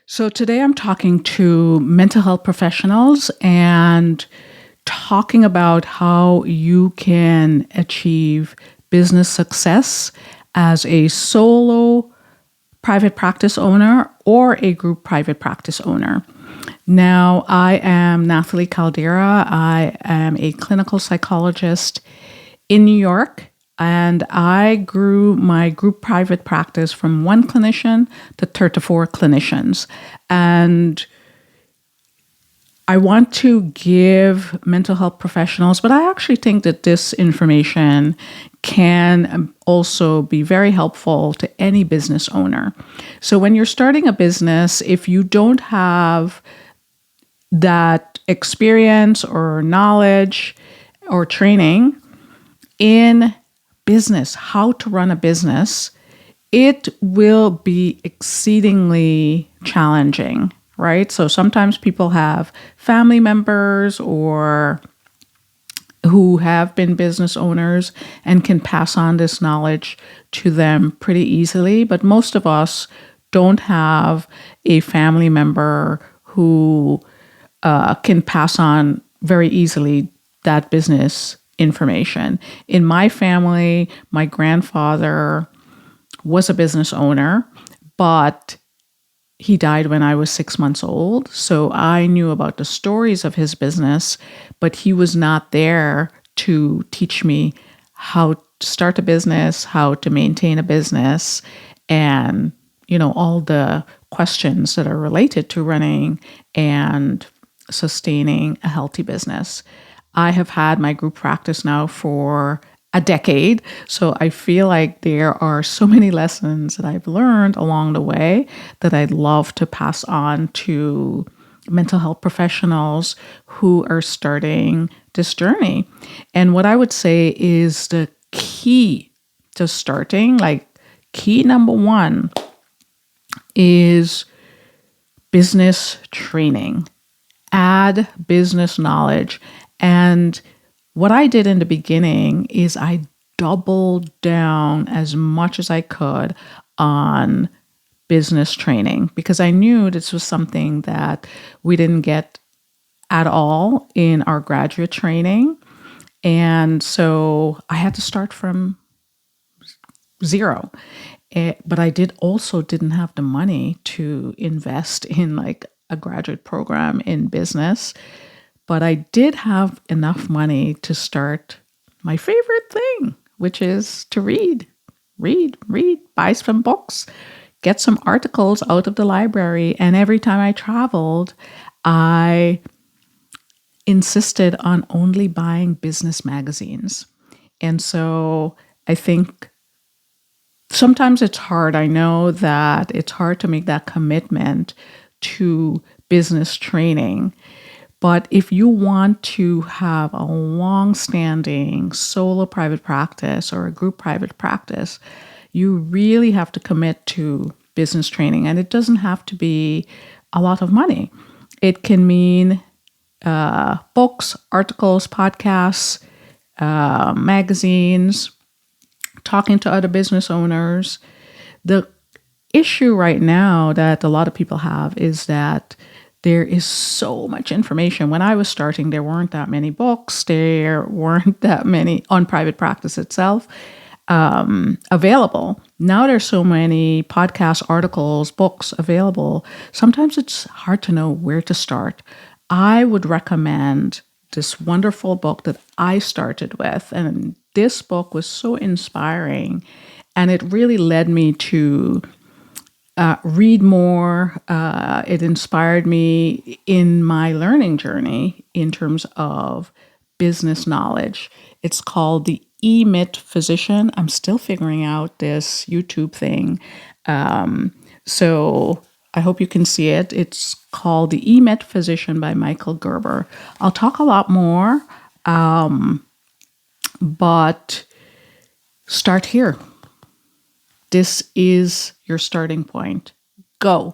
So today I'm talking to mental health professionals and talking about how you can achieve business success as a solo private practice owner or a group private practice owner. Now, I am Nathalie Caldera. I am a clinical psychologist in New York, and I grew my group private practice from one clinician to 34 clinicians. And I want to give mental health professionals, but I actually think that this information can also be very helpful to any business owner. So when you're starting a business, if you don't have that experience or knowledge or training in business, how to run a business, it will be exceedingly challenging, right? So sometimes people have family members or who have been business owners and can pass on this knowledge to them pretty easily. But most of us don't have a family member who can pass on very easily that business information. In my family, my grandfather was a business owner, but he died when I was 6 months old. So I knew about the stories of his business, but he was not there to teach me how to start a business, how to maintain a business, and, all the questions that are related to running and sustaining a healthy business. I have had my group practice now for a decade. So I feel like there are so many lessons that I've learned along the way that I'd love to pass on to mental health professionals who are starting this journey. And what I would say is the key to starting, like key number one, is business training. Add business knowledge. And what I did in the beginning is I doubled down as much as I could on business training because I knew this was something that we didn't get at all in our graduate training. And so I had to start from zero. But I didn't have the money to invest in like a graduate program in business. But I did have enough money to start my favorite thing, which is to read, buy some books, get some articles out of the library. And every time I traveled, I insisted on only buying business magazines. And so I think sometimes it's hard. I know that it's hard to make that commitment to business training. But if you want to have a long-standing solo private practice or a group private practice, you really have to commit to business training. And it doesn't have to be a lot of money. It can mean books, articles, podcasts, magazines, talking to other business owners. The issue right now that a lot of people have is that there is so much information. When I was starting, there weren't that many books. There weren't that many on private practice itself available. Now there's so many podcasts, articles, books available. Sometimes it's hard to know where to start. I would recommend this wonderful book that I started with. And this book was so inspiring. And it really led me to read more. It inspired me in my learning journey in terms of business knowledge. It's called The E-Myth Physician. I'm still figuring out this YouTube thing. So I hope you can see it. It's called The E-Myth Physician by Michael Gerber. I'll talk a lot more, but start here. This is your starting point. Go.